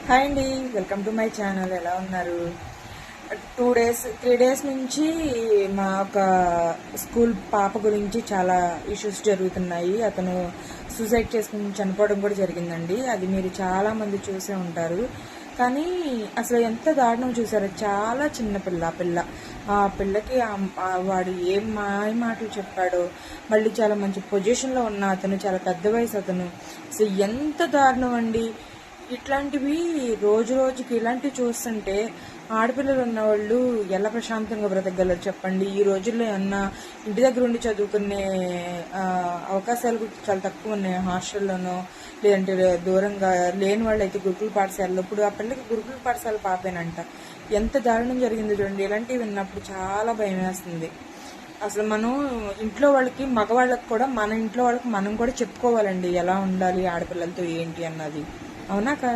Hi అండి, welcome to my channel. ఎలా ఉన్నారు? 3 డేస్ నుంచి మా ఒక స్కూల్ పాప గురించి చాలా ఇష్యూస్ జరుగుతున్నాయి. అతను సూసైడ్ చేసుకుని చనిపోవడం కూడా జరిగిందండి. అది మీరు చాలా మంది చూసే ఉంటారు. కానీ అసలు ఎంత దారుణం చూసారో. చాలా చిన్న పిల్ల ఆ పిల్లకి వాడు ఏం మాటలు చెప్పాడో. మళ్ళీ చాలా మంచి పొజిషన్లో ఉన్న అతను, చాలా పెద్ద వయసు అతను. అసలు ఎంత దారుణం అండి. ఇట్లాంటివి రోజు రోజుకి ఇలాంటివి చూస్తుంటే ఆడపిల్లలు ఉన్నవాళ్ళు ఎలా ప్రశాంతంగా బ్రతకగలరు చెప్పండి. ఈ రోజుల్లో ఏమన్నా ఇంటి దగ్గర ఉండి చదువుకునే అవకాశాలు చాలా తక్కువ ఉన్నాయి. హాస్టల్లోనో లేదంటే దూరంగా లేని వాళ్ళు అయితే గురుకుల పాఠశాలలో. ఇప్పుడు ఆ పిల్లకి గురుకుల పాఠశాల పాపేనంట. ఎంత దారుణం జరిగిందో చూడండి. ఇలాంటివి విన్నప్పుడు చాలా భయం వేస్తుంది. అసలు మనం ఇంట్లో వాళ్ళకి, మగవాళ్ళకి కూడా, మన ఇంట్లో వాళ్ళకి మనం కూడా చెప్పుకోవాలండి ఎలా ఉండాలి ఆడపిల్లలతో ఏంటి అన్నది. అవునా కాదు?